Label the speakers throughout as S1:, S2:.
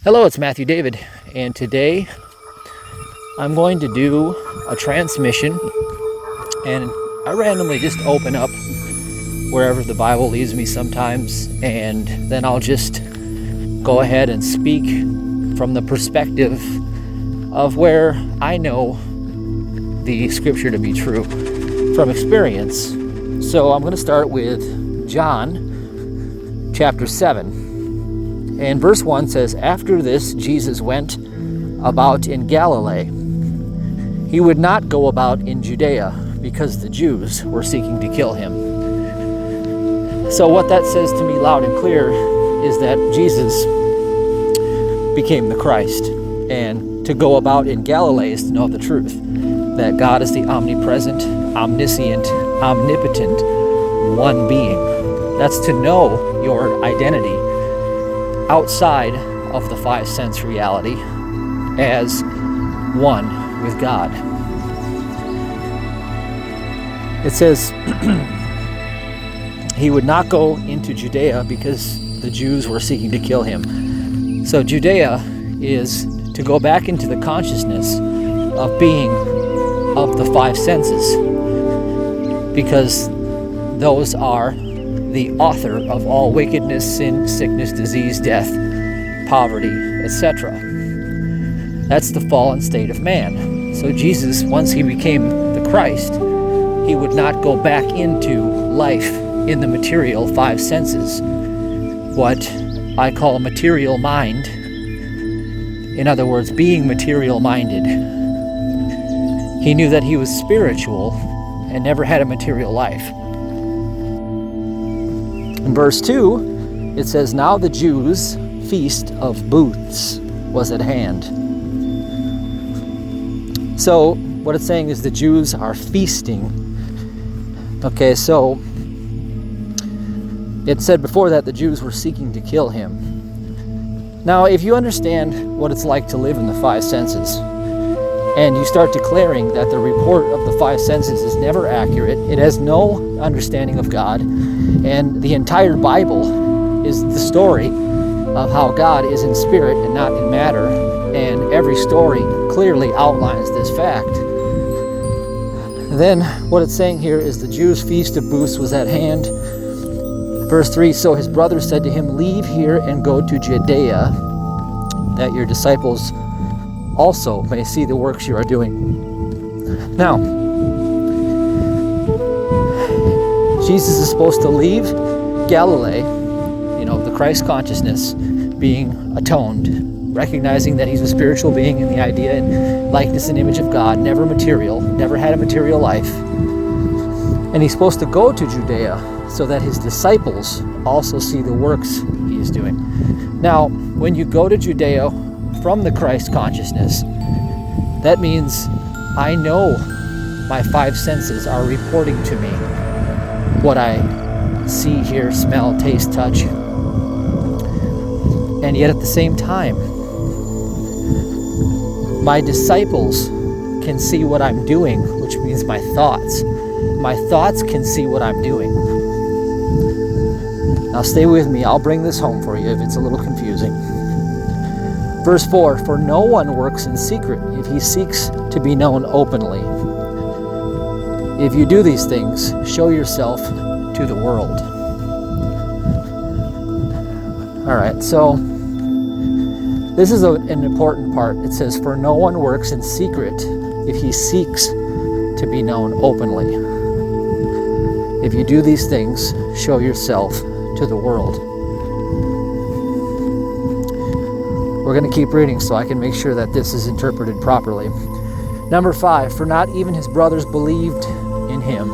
S1: Hello, it's Matthew David, and today I'm going to do a transmission, and I randomly just open up wherever the Bible leads me sometimes, and then I'll just go ahead and speak from the perspective of where I know the scripture to be true from experience. So I'm going to start with John chapter 7. And verse 1 says, "After this, Jesus went about in Galilee. He would not go about in Judea because the Jews were seeking to kill him." So what that says to me loud and clear is that Jesus became the Christ. And to go about in Galilee is to know the truth, that God is the omnipresent, omniscient, omnipotent one being. That's to know your identity outside of the five sense reality as one with God. It says he would not go into Judea because the Jews were seeking to kill him. So Judea is to go back into the consciousness of being of the five senses, because those are the author of all wickedness, sin, sickness, disease, death, poverty, etc. That's the fallen state of man. So Jesus, once he became the Christ, he would not go back into life in the material five senses, what I call material mind. In other words, being material minded. He knew that he was spiritual and never had a material life. In verse 2, it says, "Now the Jews' feast of booths was at hand." So what it's saying is the Jews are feasting. Okay, so it said before that the Jews were seeking to kill him. Now, if you understand what it's like to live in the five senses, and you start declaring that the report of the five senses is never accurate, it has no understanding of God, and the entire Bible is the story of how God is in spirit and not in matter, and every story clearly outlines this fact, then what it's saying here is the Jews' feast of booths was at hand. Verse 3, "So his brothers said to him, 'Leave here and go to Judea, that your disciples also may see the works you are doing.'" Now, Jesus is supposed to leave Galilee, the Christ consciousness, being atoned, recognizing that he's a spiritual being in the idea and likeness and image of God, never material, never had a material life. And he's supposed to go to Judea so that his disciples also see the works he is doing. Now, when you go to Judea from the Christ consciousness, that means I know my five senses are reporting to me what I see, hear, smell, taste, touch. And yet at the same time, my disciples can see what I'm doing, which means my thoughts. My thoughts can see what I'm doing. Now stay with me, I'll bring this home for you if it's a little confusing. Verse 4, "For no one works in secret if he seeks to be known openly. If you do these things, show yourself to the world." All right, so this is an important part. It says, "For no one works in secret if he seeks to be known openly. If you do these things, show yourself to the world." We're going to keep reading so I can make sure that this is interpreted properly. Number 5, "For not even his brothers believed in him."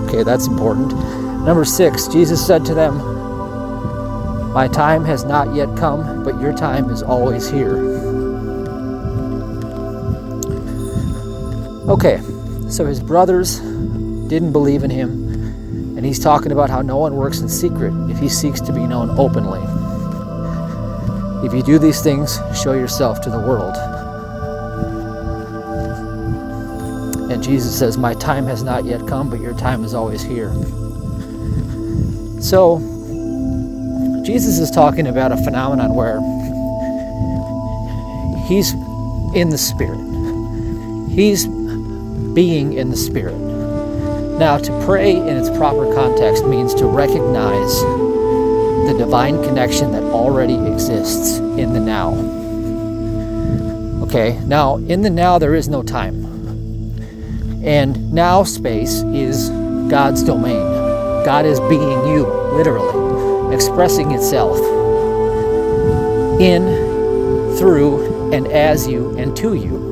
S1: Okay, that's important. Number 6, Jesus said to them, "My time has not yet come, but your time is always here." Okay, so his brothers didn't believe in him, and he's talking about how no one works in secret if he seeks to be known openly. If you do these things, show yourself to the world. And Jesus says, "My time has not yet come, but your time is always here." So, Jesus is talking about a phenomenon where He's in the Spirit. He's being in the Spirit. Now, to pray in its proper context means to recognize the divine connection that already exists in the now. Okay, now in the now there is no time. And now space is God's domain. God is being you, literally, expressing itself in, through, and as you, and to you.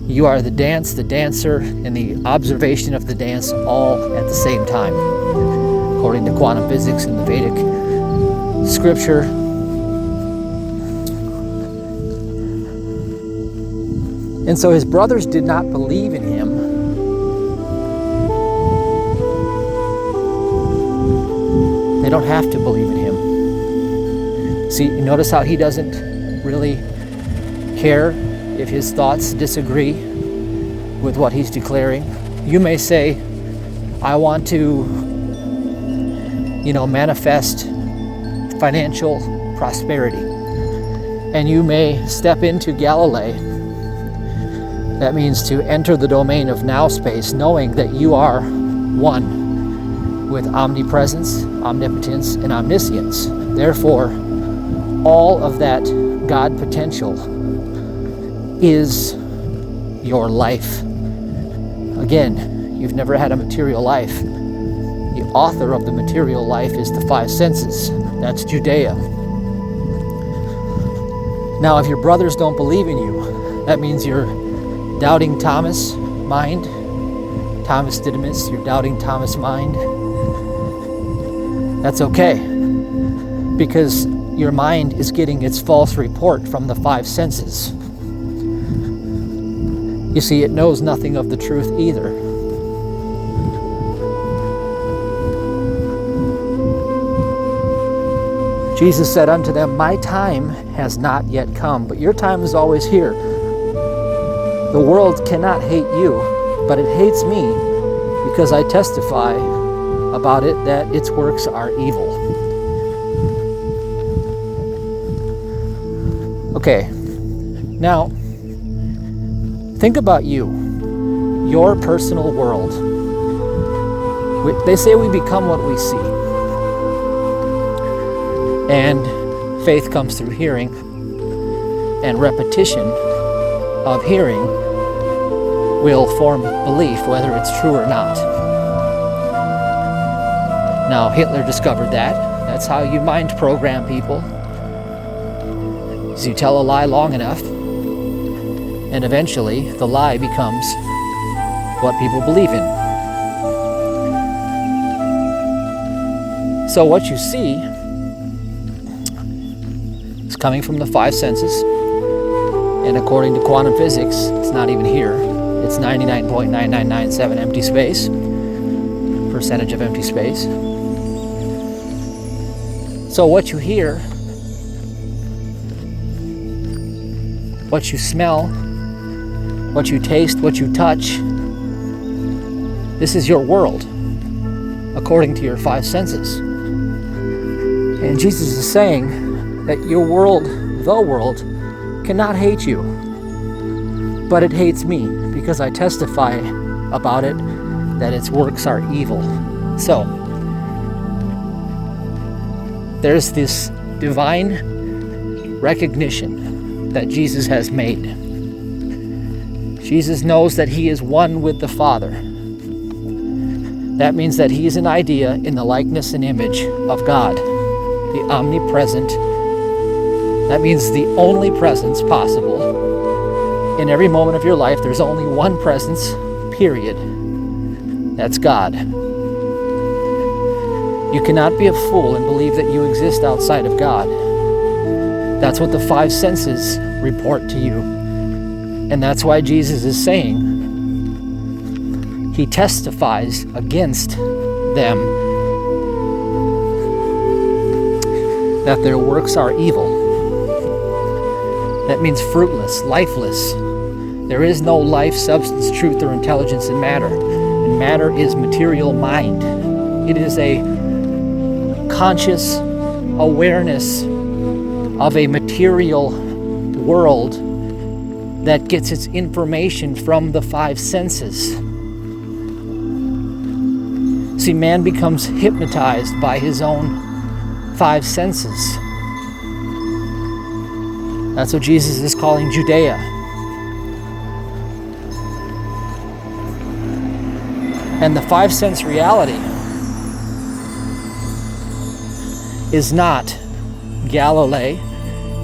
S1: You are the dance, the dancer, and the observation of the dance all at the same time, according to quantum physics and the Vedic scripture. And so his brothers did not believe in him. They don't have to believe in him. See, notice how he doesn't really care if his thoughts disagree with what he's declaring. You may say, I want to, manifest financial prosperity. And you may step into Galilee. That means to enter the domain of now space, knowing that you are one with omnipresence, omnipotence, and omniscience. Therefore, all of that God potential is your life. Again, you've never had a material life. The author of the material life is the five senses. That's Judea. Now, if your brothers don't believe in you, that means you're doubting Thomas mind, Thomas Didymus, your doubting Thomas mind. That's okay, because your mind is getting its false report from the five senses. You see, it knows nothing of the truth either. Jesus said unto them, my time has not yet come, but your time is always here. The world cannot hate you, but it hates me because I testify about it that its works are evil. Okay, now think about you, your personal world. They say we become what we see. And faith comes through hearing, and repetition of hearing will form belief, whether it's true or not. Now, Hitler discovered that. That's how you mind program people. So you tell a lie long enough, and eventually the lie becomes what people believe in. So what you see is coming from the five senses, and according to quantum physics, it's not even here. It's 99.9997 empty space, percentage of empty space. So what you hear, what you smell, what you taste, what you touch, this is your world, according to your five senses. And Jesus is saying that your world, the world, cannot hate you, but it hates me because I testify about it that its works are evil. So, there's this divine recognition that Jesus has made. Jesus knows that he is one with the Father. That means that he is an idea in the likeness and image of God, the omnipresent. That means the only presence possible. In every moment of your life, there's only one presence, period. That's God. You cannot be a fool and believe that you exist outside of God. That's what the five senses report to you. And that's why Jesus is saying, he testifies against them that their works are evil. That means fruitless, lifeless. There is no life, substance, truth, or intelligence in matter. And matter is material mind. It is a conscious awareness of a material world that gets its information from the five senses. See, man becomes hypnotized by his own five senses. That's what Jesus is calling Judea. And the five sense reality is not Galilee.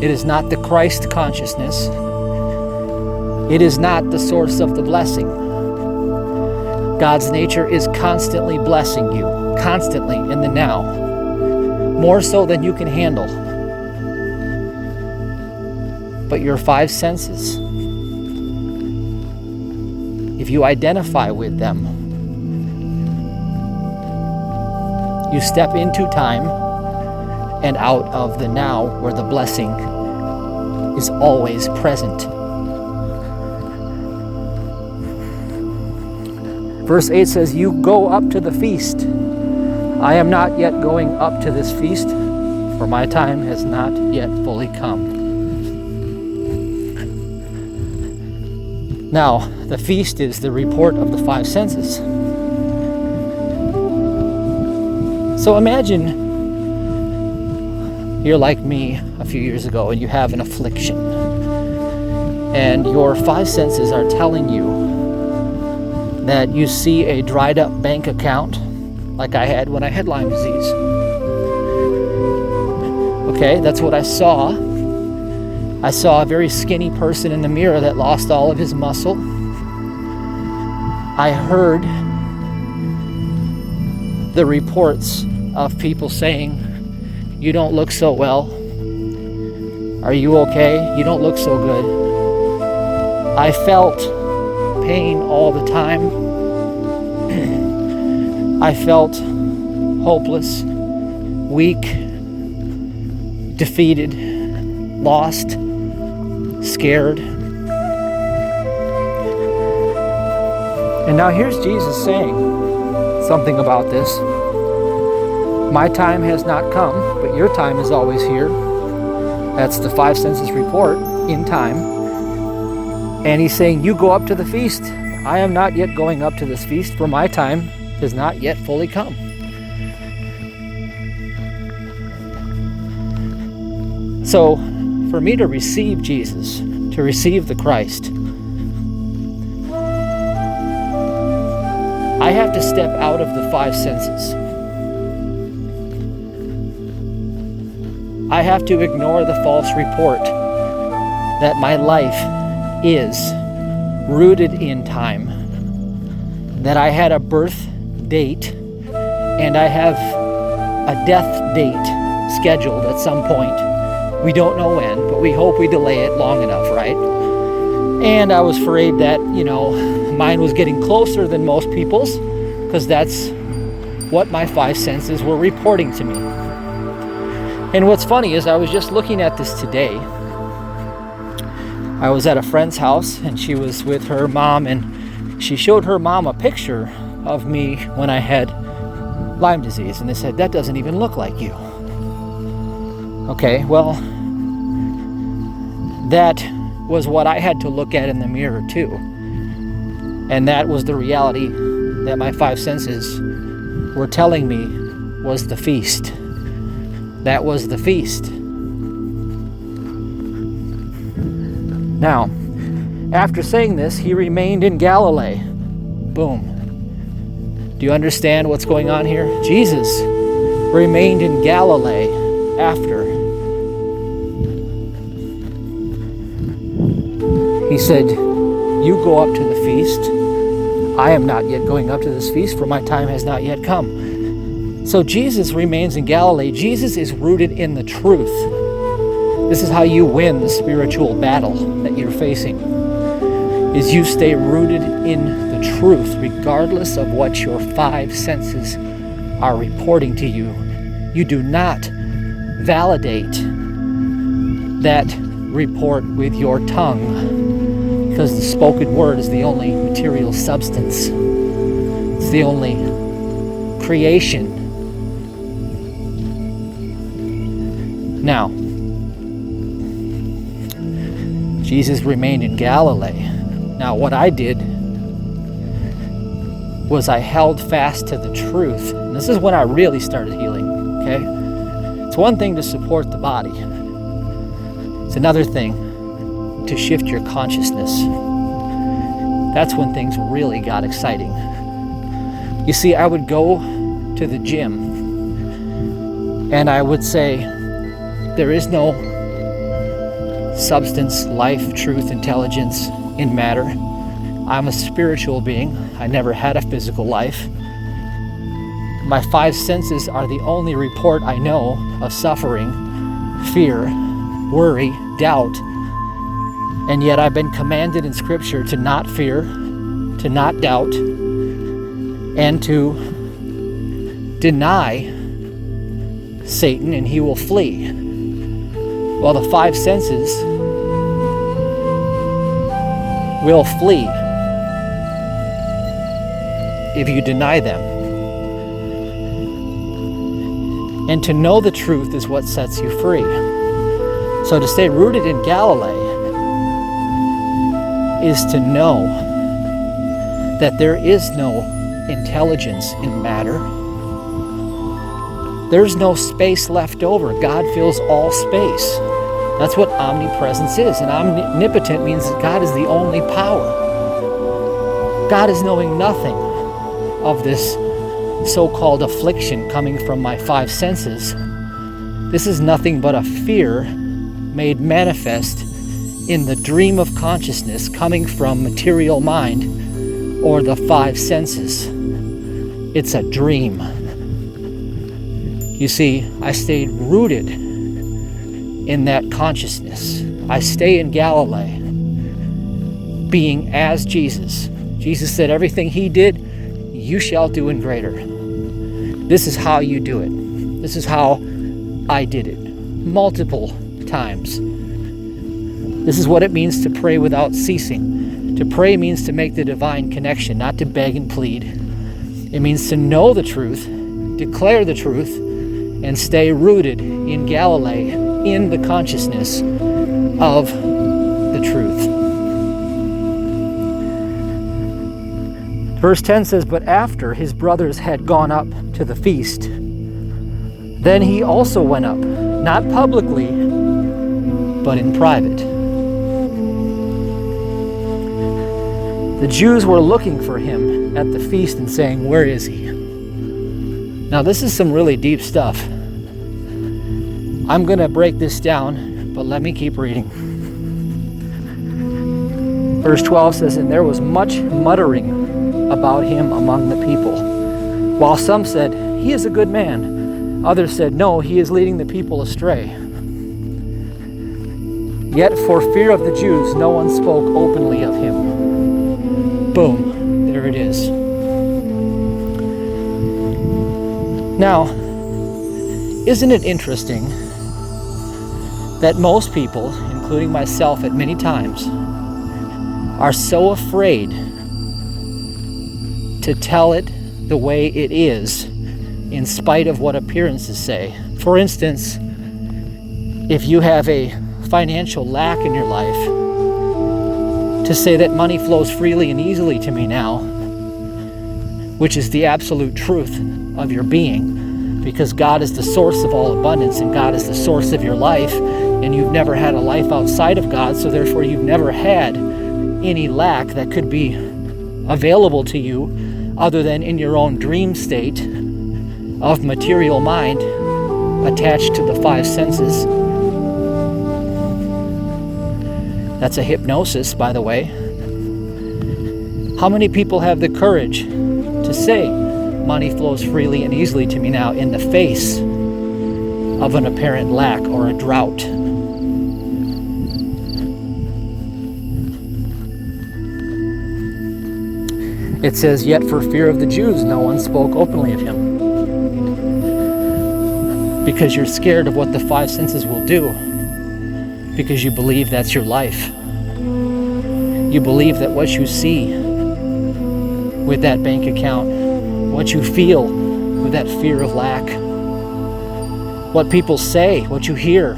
S1: It is not the Christ consciousness. It is not the source of the blessing. God's nature is constantly blessing you, constantly in the now, more so than you can handle. But your five senses, if you identify with them, you step into time and out of the now where the blessing is always present. Verse 8 says, "You go up to the feast. I am not yet going up to this feast, for my time has not yet fully come." Now, the feast is the report of the five senses. So imagine you're like me a few years ago and you have an affliction, and your five senses are telling you that you see a dried up bank account like I had when I had Lyme disease. Okay, that's what I saw. I saw a very skinny person in the mirror that lost all of his muscle. I heard the reports of people saying, "You don't look so well. Are you okay? You don't look so good." I felt pain all the time. I felt hopeless, weak, defeated, lost, scared. And now here's Jesus saying something about this. My time has not come, but your time is always here. That's the five senses report in time. And he's saying, you go up to the feast. I am not yet going up to this feast, for my time has not yet fully come. So, for me to receive Jesus, to receive the Christ, I have to step out of the five senses. I have to ignore the false report that my life is rooted in time, that I had a birth date and I have a death date scheduled at some point. We don't know when, but we hope we delay it long enough, right? And I was afraid that, mine was getting closer than most people's, because that's what my five senses were reporting to me. And what's funny is I was just looking at this today. I was at a friend's house and she was with her mom, and she showed her mom a picture of me when I had Lyme disease, and they said, that doesn't even look like you. Okay, well, that was what I had to look at in the mirror too. And that was the reality that my five senses were telling me was the feast. That was the feast. Now, after saying this, he remained in Galilee. Boom. Do you understand what's going on here? Jesus remained in Galilee after. He said, you go up to the feast. I am not yet going up to this feast, for my time has not yet come. So Jesus remains in Galilee. Jesus is rooted in the truth. This is how you win the spiritual battle that you're facing, is you stay rooted in the truth, regardless of what your five senses are reporting to you. You do not validate that report with your tongue, because the spoken word is the only material substance. It's the only creation. Now, Jesus remained in Galilee. Now, what I did was I held fast to the truth. And this is when I really started healing, okay? It's one thing to support the body. It's another thing to shift your consciousness. That's when things really got exciting. You see, I would go to the gym and I would say, there is no substance, life, truth, intelligence in matter. I'm a spiritual being. I never had a physical life. My 5 senses are the only report I know of suffering, fear, worry, doubt. And yet I've been commanded in Scripture to not fear, to not doubt, and to deny Satan, and he will flee. Well, the 5 senses will flee if you deny them. And to know the truth is what sets you free. So to stay rooted in Galilee is to know that there is no intelligence in matter. There's no space left over. God fills all space. That's what omnipresence is. And omnipotent means that God is the only power. God is knowing nothing of this so-called affliction coming from my 5 senses. This is nothing but a fear made manifest in the dream of consciousness coming from material mind or the 5 senses. It's a dream. You see, I stayed rooted in that consciousness. I stay in Galilee, being as Jesus. Jesus said, everything he did, you shall do in greater. This is how you do it. This is how I did it, multiple times. This is what it means to pray without ceasing. To pray means to make the divine connection, not to beg and plead. It means to know the truth, declare the truth, and stay rooted in Galilee, in the consciousness of the truth. Verse 10 says, but after his brothers had gone up to the feast, then he also went up, not publicly, but in private. The Jews were looking for him at the feast and saying, where is he? Now this is some really deep stuff. I'm going to break this down, but let me keep reading. Verse 12 says, and there was much muttering about him among the people. While some said, he is a good man. Others said, no, he is leading the people astray. Yet for fear of the Jews, no one spoke openly of him. Boom, there it is. Now, isn't it interesting that most people, including myself at many times, are so afraid to tell it the way it is in spite of what appearances say? For instance, if you have a financial lack in your life, to say that money flows freely and easily to me now, which is the absolute truth of your being, because God is the source of all abundance and God is the source of your life, and you've never had a life outside of God, so therefore you've never had any lack that could be available to you other than in your own dream state of material mind attached to the 5 senses. That's a hypnosis, by the way. How many people have the courage to say, money flows freely and easily to me now, in the face of an apparent lack or a drought? It says, yet for fear of the Jews, no one spoke openly of him. Because you're scared of what the 5 senses will do. Because you believe that's your life. You believe that what you see with that bank account, what you feel with that fear of lack, what people say, what you hear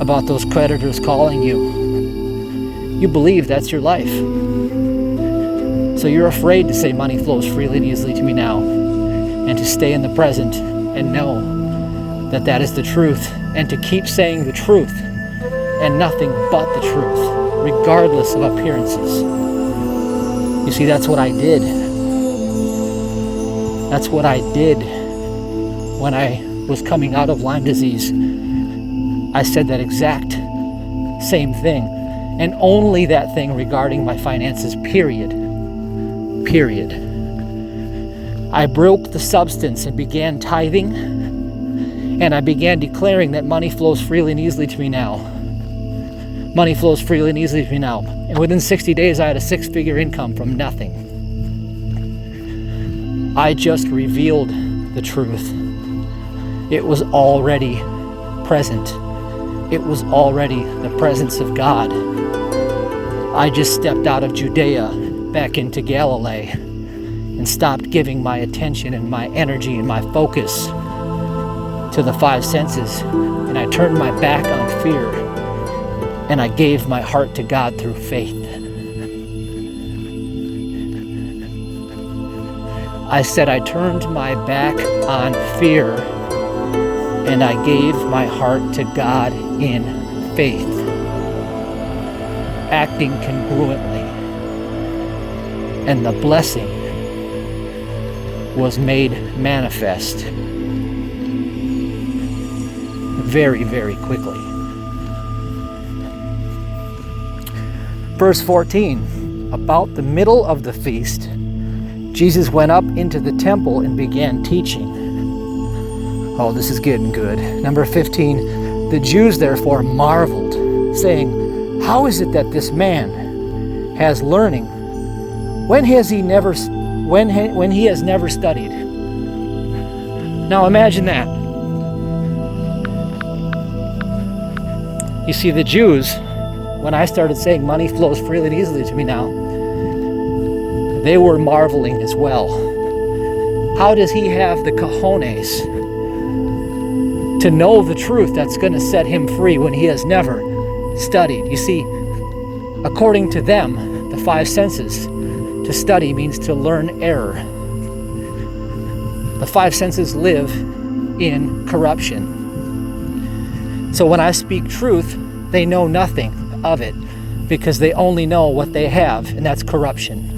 S1: about those creditors calling you, You believe that's your life. So you're afraid to say money flows freely and easily to me now, and to stay in the present and know that that is the truth, and to keep saying the truth and nothing but the truth, regardless of appearances. You see, that's what I did. That's what I did when I was coming out of Lyme disease. I said that exact same thing, and only that thing regarding my finances, period. Period. I broke the substance and began tithing, and I began declaring that money flows freely and easily to me now. Money flows freely and easily to me now. And within 60 days, I had a 6-figure income from nothing. I just revealed the truth. It was already present. It was already the presence of God. I just stepped out of Judea back into Galilee and stopped giving my attention and my energy and my focus to the 5 senses. And I turned my back on fear, and I gave my heart to God through faith. I said I turned my back on fear, and I gave my heart to God in faith, acting congruently. And the blessing was made manifest very, very quickly. Verse 14, about the middle of the feast, Jesus went up into the temple and began teaching. Oh, this is getting good. Number 15, the Jews therefore marveled, saying, how is it that this man has learning when he has never studied? Now imagine that. You see, the Jews, when I started saying money flows freely and easily to me now, they were marveling as well. How does he have the cojones to know the truth that's going to set him free when he has never studied? You see, according to them, the 5 senses, to study means to learn error. The 5 senses live in corruption. So when I speak truth, they know nothing of it, because they only know what they have, and that's corruption.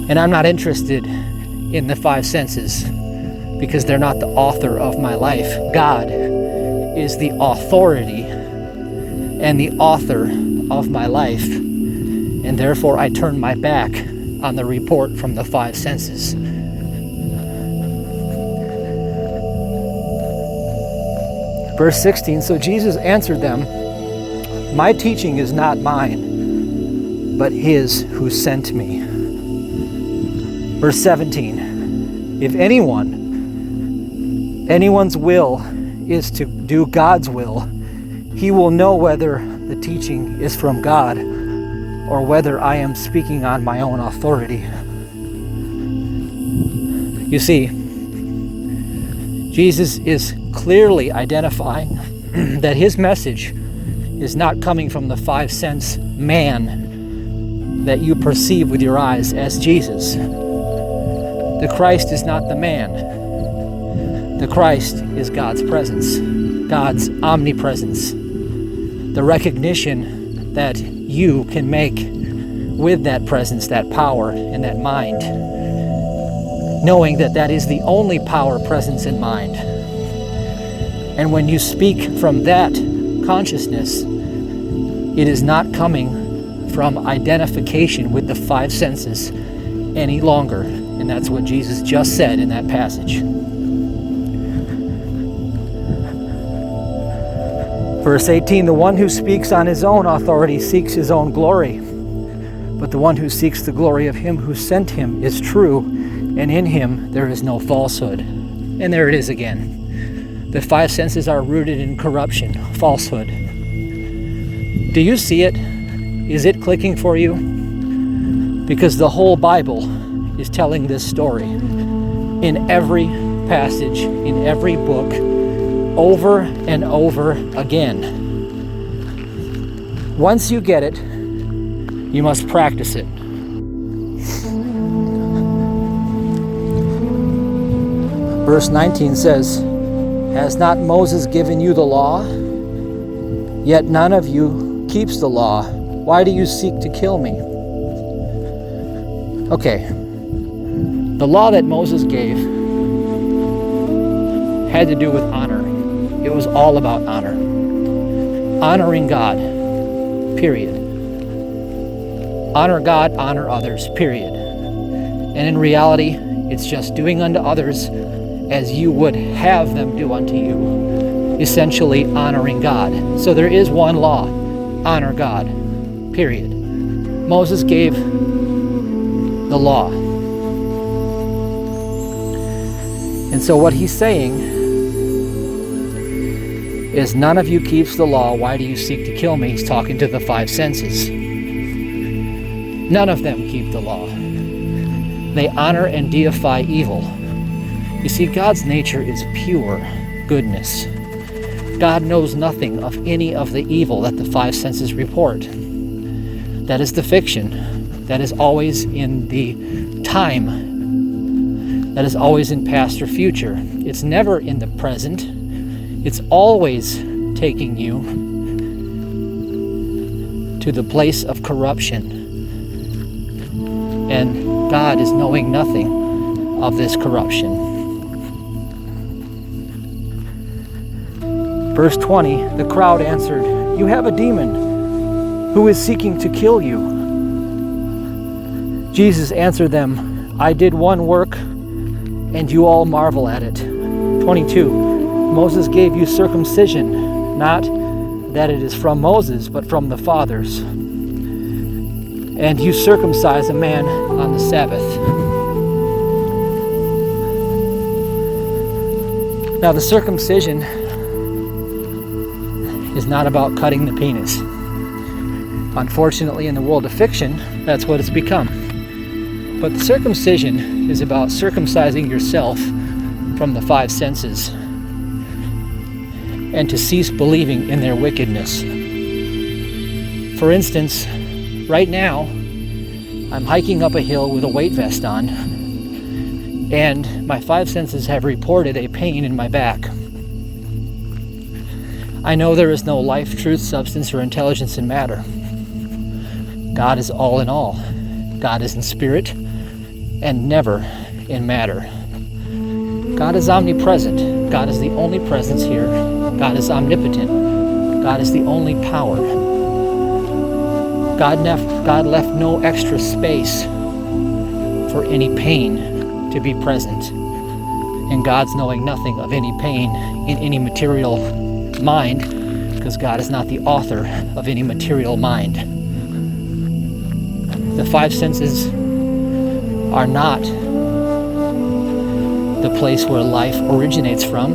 S1: And I'm not interested in the 5 senses, because they're not the author of my life. God is the authority and the author of my life, and therefore I turn my back on the report from the 5 senses. Verse 16, so Jesus answered them, my teaching is not mine, but his who sent me. Verse 17, if anyone's will is to do God's will, he will know whether the teaching is from God or whether I am speaking on my own authority. You see, Jesus is clearly identifying that his message is not coming from the 5 sense man that you perceive with your eyes as Jesus. The Christ is not the man. The Christ is God's presence, God's omnipresence, the recognition that you can make with that presence, that power, and that mind, knowing that that is the only power, presence, and mind. And when you speak from that consciousness, it is not coming from identification with the 5 senses any longer. And that's what Jesus just said in that passage. Verse 18, the one who speaks on his own authority seeks his own glory, but the one who seeks the glory of him who sent him is true, and in him there is no falsehood. And there it is again. The 5 senses are rooted in corruption, falsehood. Do you see it? Is it clicking for you? Because the whole Bible is telling this story in every passage, in every book, over and over again. Once you get it, you must practice it. Verse 19 says, "Has not Moses given you the law? Yet none of you keeps the law. Why do you seek to kill me?" Okay, the law that Moses gave had to do with honor. It was all about honor. Honoring God, period. Honor God, honor others, period. And in reality, it's just doing unto others as you would have them do unto you. Essentially honoring God. So there is one law, honor God, period. Moses gave the law. And so what he's saying is, none of you keeps the law. Why do you seek to kill me? He's talking to the five senses. None of them keep the law. They honor and deify evil. You see, God's nature is pure goodness. God knows nothing of any of the evil that the five senses report. That is the fiction. That is always in the time. That is always in past or future. It's never in the present. It's always taking you to the place of corruption. And God is knowing nothing of this corruption. Verse 20, the crowd answered, "You have a demon. Who is seeking to kill you?" Jesus answered them, "I did one work, and you all marvel at it." 22, Moses gave you circumcision, not that it is from Moses, but from the fathers. And you circumcise a man on the Sabbath. Now the circumcision is not about cutting the penis. Unfortunately, in the world of fiction, that's what it's become. But the circumcision is about circumcising yourself from the five senses and to cease believing in their wickedness. For instance, right now, I'm hiking up a hill with a weight vest on, and my five senses have reported a pain in my back. I know there is no life, truth, substance, or intelligence in matter. God is all in all. God is in spirit and never in matter. God is omnipresent. God is the only presence here. God is omnipotent. God is the only power. God left no extra space for any pain to be present. And God's knowing nothing of any pain in any material mind, because God is not the author of any material mind. The five senses are not the place where life originates from.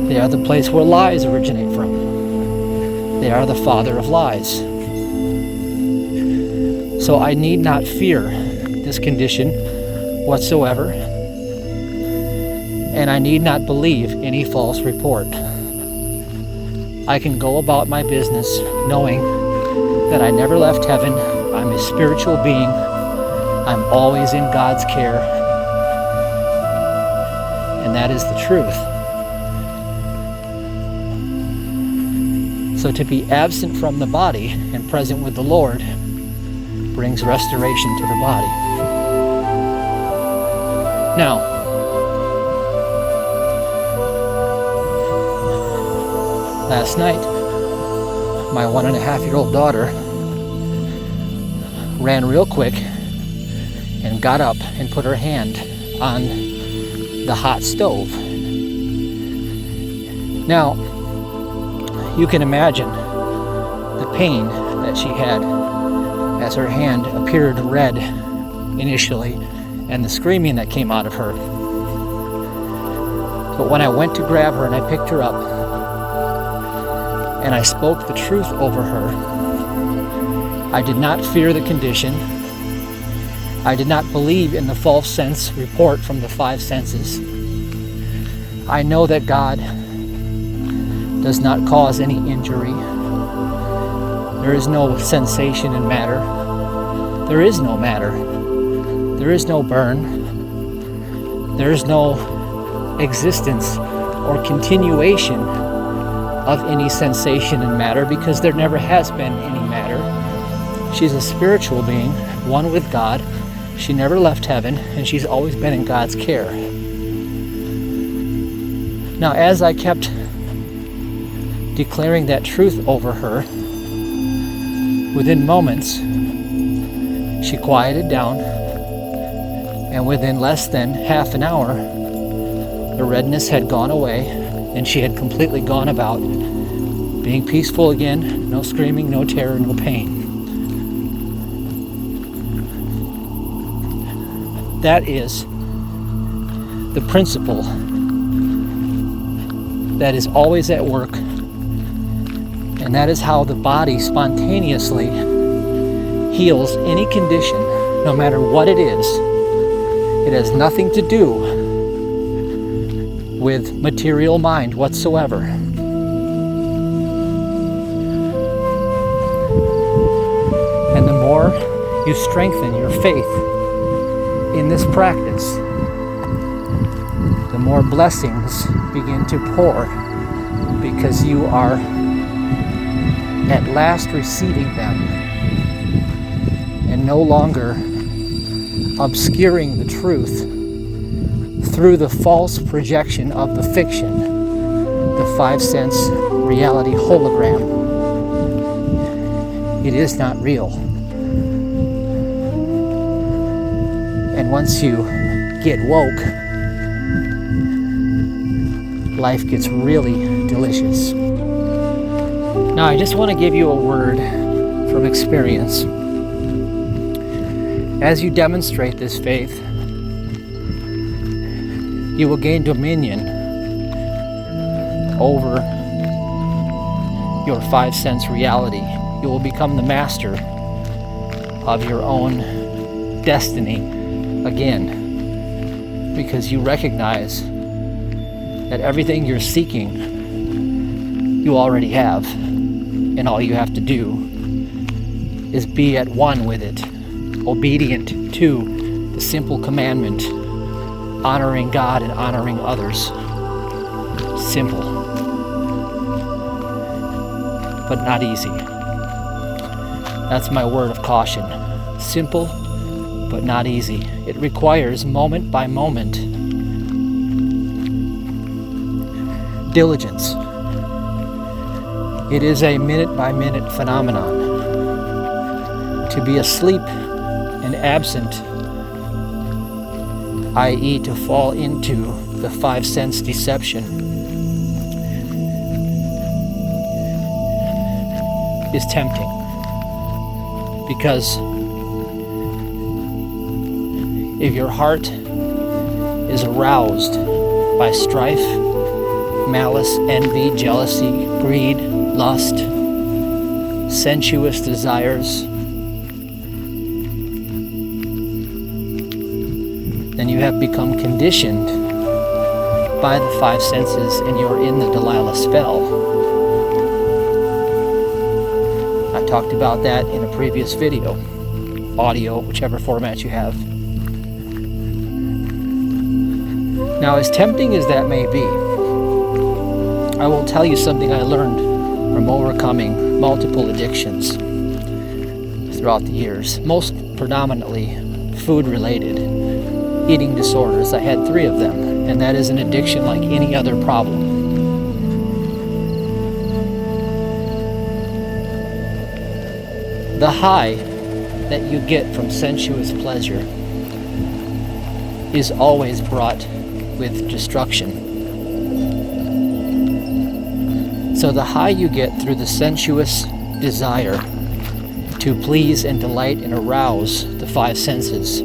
S1: They are the place where lies originate from. They are the father of lies. So I need not fear this condition whatsoever, and I need not believe any false report. I can go about my business knowing that I never left heaven. I'm a spiritual being. I'm always in God's care. And that is the truth. So to be absent from the body and present with the Lord brings restoration to the body. Now, last night, my 1.5-year-old daughter ran real quick and got up and put her hand on the hot stove. Now, you can imagine the pain that she had as her hand appeared red initially and the screaming that came out of her. But when I went to grab her and I picked her up and I spoke the truth over her, I did not fear the condition. I did not believe in the false sense report from the five senses. I know that God does not cause any injury. There is no sensation in matter. There is no matter. There is no burn. There is no existence or continuation of any sensation in matter, because there never has been any matter. She's a spiritual being, one with God. She never left heaven, and she's always been in God's care. Now, as I kept declaring that truth over her, within moments, she quieted down, and within less than half an hour, the redness had gone away, and she had completely gone about being peaceful again, no screaming, no terror, no pain. That is the principle that is always at work, and that is how the body spontaneously heals any condition, no matter what it is. It has nothing to do with material mind whatsoever. And the more you strengthen your faith in this practice, the more blessings begin to pour, because you are at last receiving them and no longer obscuring the truth through the false projection of the fiction, the 5 sense reality hologram. It is not real. And once you get woke, life gets really delicious. Now, I just want to give you a word from experience. As you demonstrate this faith, you will gain dominion over your 5 sense reality. You will become the master of your own destiny again, because you recognize that everything you're seeking, you already have, and all you have to do is be at one with it, obedient to the simple commandment, honoring God and honoring others. Simple, but not easy. That's my word of caution. Simple, but not easy. It requires moment by moment diligence. It is a minute by minute phenomenon. To be asleep and absent, i.e. to fall into the 5 sense deception, is tempting, because if your heart is aroused by strife, malice, envy, jealousy, greed, lust, sensuous desires, then you have become conditioned by the 5 senses, and you're in the Delilah spell. I talked about that in a previous video, audio, whichever format you have. Now, as tempting as that may be, I will tell you something I learned from overcoming multiple addictions throughout the years, most predominantly food-related eating disorders. I had 3 of them, and that is an addiction like any other problem. The high that you get from sensuous pleasure is always brought with destruction. So the high you get through the sensuous desire to please and delight and arouse the 5 senses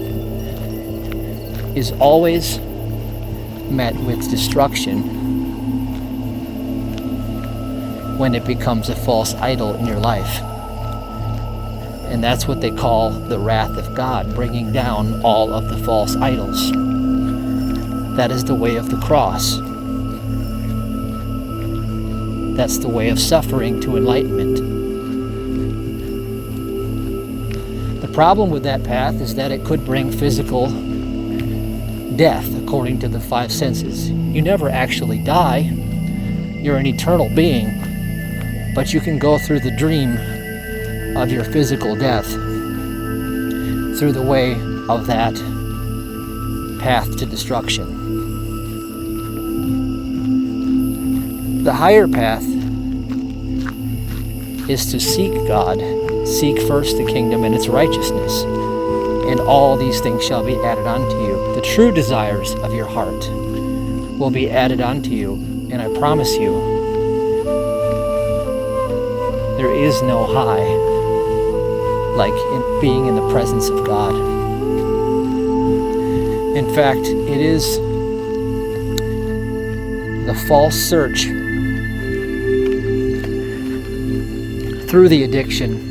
S1: is always met with destruction when it becomes a false idol in your life. And that's what they call the wrath of God, bringing down all of the false idols. That is the way of the cross. That's the way of suffering to enlightenment. problem with that path is that it could bring physical death according to the five senses. You never actually die. You're an eternal being, but you can go through the dream of your physical death through the way of that path to destruction. The higher path is to seek God. Seek first the kingdom and its righteousness, and all these things shall be added unto you. The true desires of your heart will be added unto you, and I promise you, there is no high like in being in the presence of God. In fact, it is the false search through the addiction,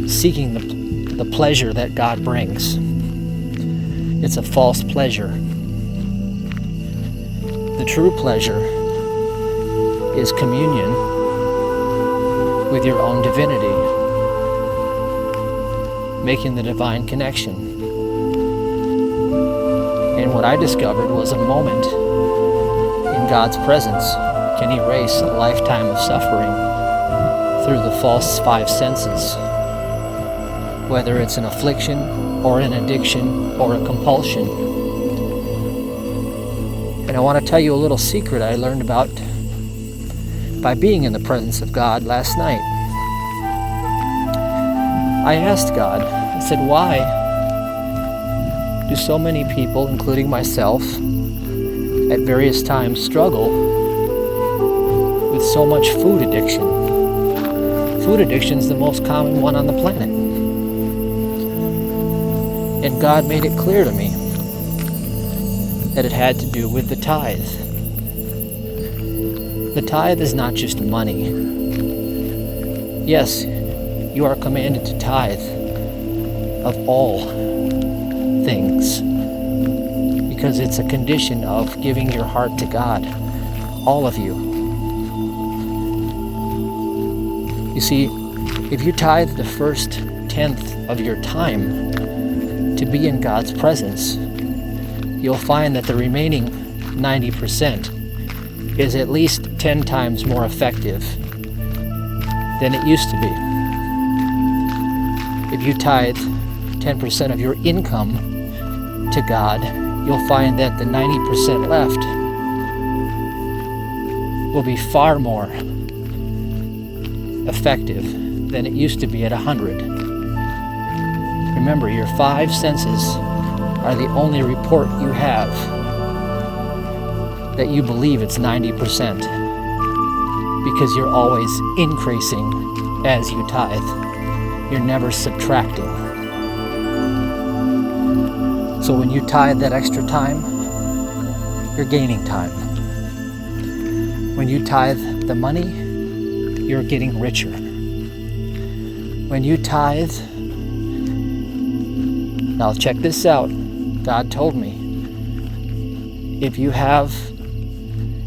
S1: seeking the pleasure that God brings. It's a false pleasure. The true pleasure is communion with your own divinity, making the divine connection. And what I discovered was a moment in God's presence can erase a lifetime of suffering through the false five senses, whether it's an affliction or an addiction or a compulsion. And I want to tell you a little secret I learned about by being in the presence of God last night. I asked God, I said, why do so many people, including myself, at various times struggle with so much food addiction? Food addiction is the most common one on the planet. And God made it clear to me that it had to do with the tithe. The tithe is not just money. Yes, you are commanded to tithe of all things, because it's a condition of giving your heart to God, all of you. You see, if you tithe the first 10th of your time to be in God's presence, you'll find that the remaining 90% is at least 10 times more effective than it used to be. If you tithe 10% of your income to God, you'll find that the 90% left will be far more effective than it used to be at 100. Remember, your five senses are the only report you have that you believe it's 90%, because you're always increasing as you tithe. You're never subtracting. So when you tithe that extra time, you're gaining time. When you tithe the money, you're getting richer. When you tithe, now check this out. God told me, if you have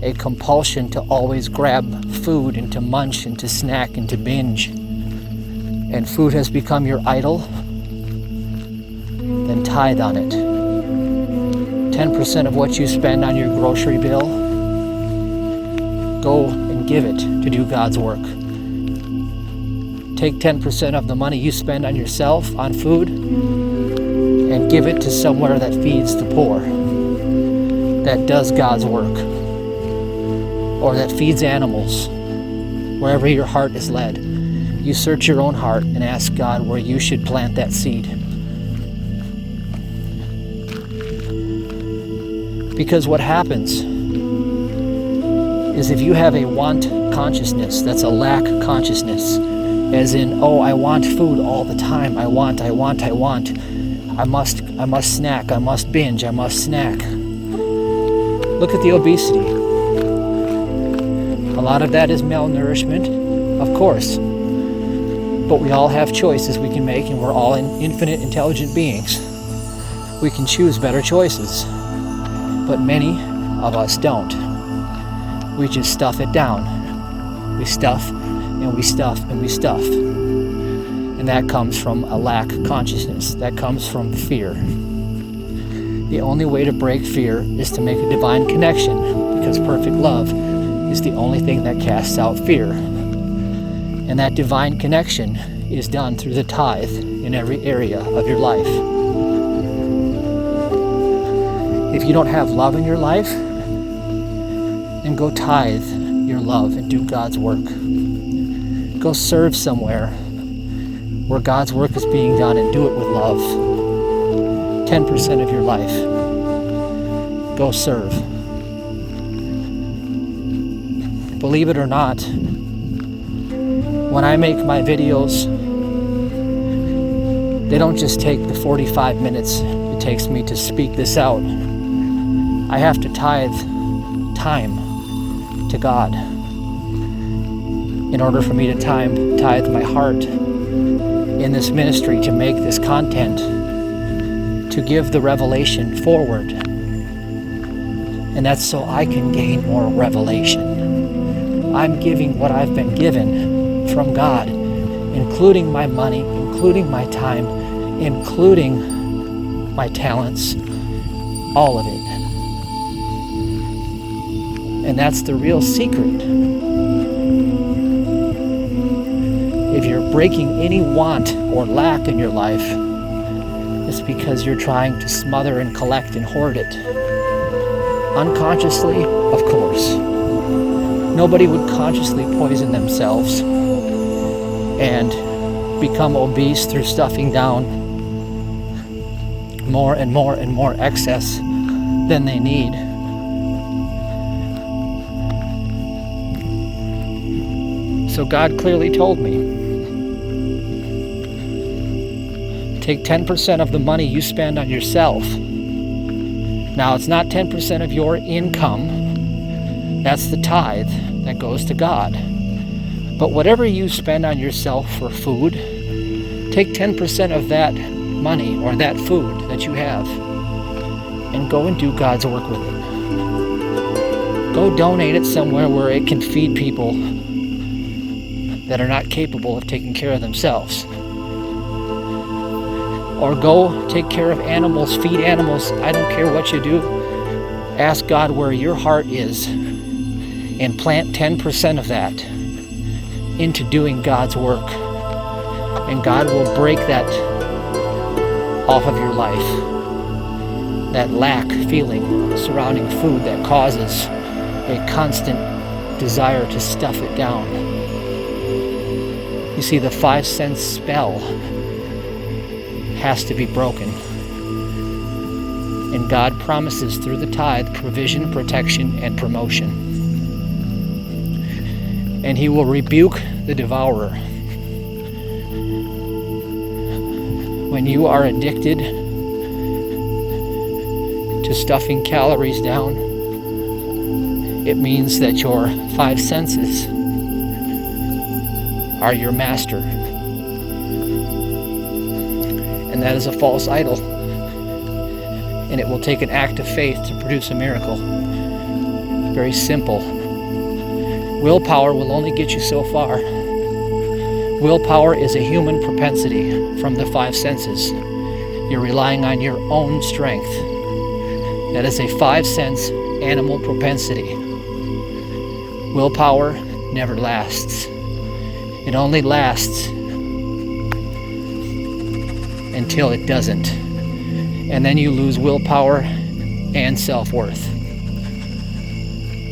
S1: a compulsion to always grab food and to munch and to snack and to binge, and food has become your idol, then tithe on it. 10% of what you spend on your grocery bill, go and give it to do God's work. Take 10% of the money you spend on yourself, on food, and give it to somewhere that feeds the poor, that does God's work, or that feeds animals, wherever your heart is led. You search your own heart and ask God where you should plant that seed. Because what happens is, if you have a want consciousness, that's a lack consciousness, as in, oh, I want food all the time, I want. I must snack, I must binge, I must snack. Look at the obesity. A lot of that is malnourishment, of course. But we all have choices we can make, and we're all infinite intelligent beings. We can choose better choices. But many of us don't. We just stuff it down. We stuff and we stuff and we stuff. And that comes from a lack of consciousness. That comes from fear. The only way to break fear is to make a divine connection, because perfect love is the only thing that casts out fear. And that divine connection is done through the tithe in every area of your life. If you don't have love in your life, then go tithe your love and do God's work. Go serve somewhere where God's work is being done and do it with love. 10% of your life. Go serve. Believe it or not, when I make my videos, they don't just take the 45 minutes it takes me to speak this out. I have to tithe time to God in order for me to tithe my heart in this ministry, to make this content, to give the revelation forward. And that's so I can gain more revelation. I'm giving what I've been given from God, including my money, including my time, including my talents, all of it. And that's the real secret. If you're breaking any want or lack in your life, it's because you're trying to smother and collect and hoard it. Unconsciously, of course. Nobody would consciously poison themselves and become obese through stuffing down more and more and more excess than they need. So God clearly told me, take 10% of the money you spend on yourself. Now, it's not 10% of your income. That's the tithe that goes to God. But whatever you spend on yourself for food, take 10% of that money or that food that you have and go and do God's work with it. Go donate it somewhere where it can feed people that are not capable of taking care of themselves. Or go take care of animals, feed animals. I don't care what you do. Ask God where your heart is and plant 10% of that into doing God's work. And God will break that off of your life. That lack feeling surrounding food that causes a constant desire to stuff it down. You see, the 5 cent spell has to be broken. And God promises through the tithe provision, protection, and promotion. And He will rebuke the devourer. When you are addicted to stuffing calories down, it means that your 5 senses are your master. And that is a false idol. And it will take an act of faith to produce a miracle. Very simple. Willpower will only get you so far. Willpower is a human propensity from the 5 senses. You're relying on your own strength. That is a 5 sense animal propensity. Willpower never lasts. It only lasts until it doesn't. And then you lose willpower and self-worth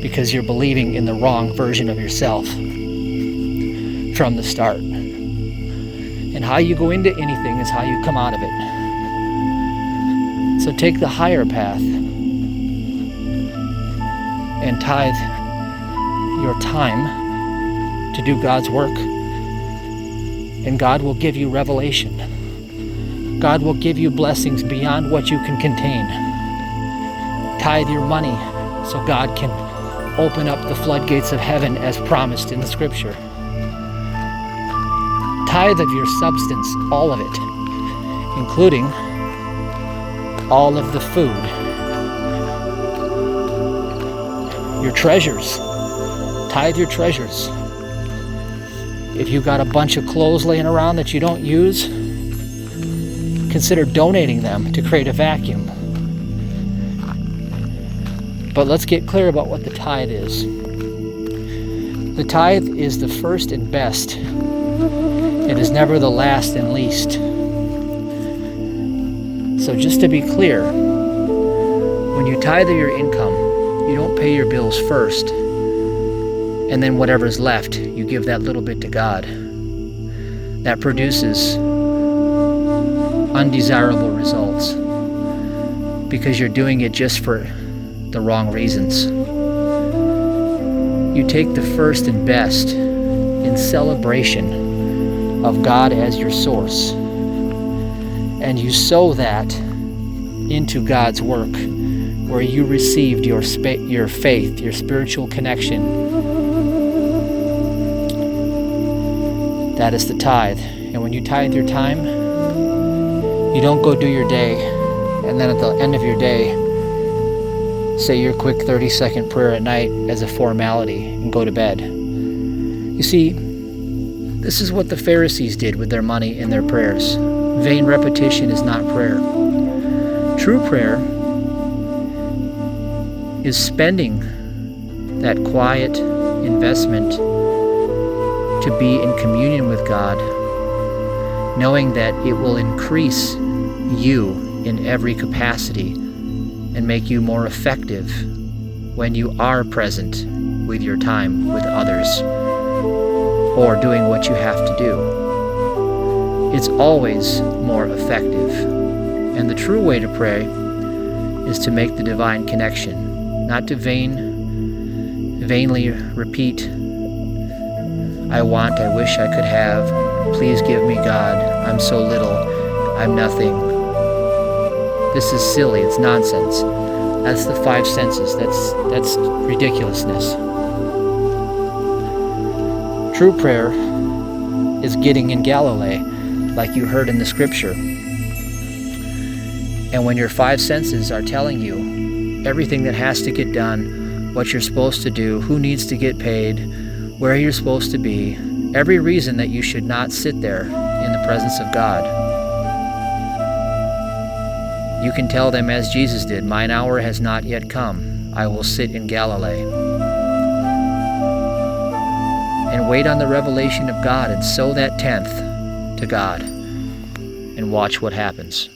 S1: because you're believing in the wrong version of yourself from the start. And how you go into anything is how you come out of it. So take the higher path and tithe your time to do God's work, and God will give you revelation. God will give you blessings beyond what you can contain. Tithe your money so God can open up the floodgates of heaven as promised in the scripture. Tithe of your substance, all of it, including all of the food. Your treasures. Tithe your treasures. If you've got a bunch of clothes laying around that you don't use, consider donating them to create a vacuum. But let's get clear about what the tithe is. The tithe is the first and best. It is never the last and least. So just to be clear, when you tithe your income, you don't pay your bills first, and then whatever's left, you give that little bit to God. That produces undesirable results because you're doing it just for the wrong reasons. You take the first and best in celebration of God as your source, and you sow that into God's work, where you received your faith, your spiritual connection. That is the tithe. And when you tithe your time, you don't go do your day, and then at the end of your day, say your quick 30-second prayer at night as a formality and go to bed. You see, this is what the Pharisees did with their money and their prayers. Vain repetition is not prayer. True prayer is spending that quiet investment to be in communion with God, knowing that it will increase you in every capacity and make you more effective when you are present with your time with others or doing what you have to do. It's always more effective. And the true way to pray is to make the divine connection, not to vainly repeat, I want, I wish I could have, please give me God, I'm so little, I'm nothing. This is silly, it's nonsense. That's the five senses, that's ridiculousness. True prayer is getting in Galilee, like you heard in the scripture. And when your five senses are telling you everything that has to get done, what you're supposed to do, who needs to get paid, where you're supposed to be, every reason that you should not sit there in the presence of God, you can tell them as Jesus did, mine hour has not yet come. I will sit in Galilee. And wait on the revelation of God and sow that 10th to God and watch what happens.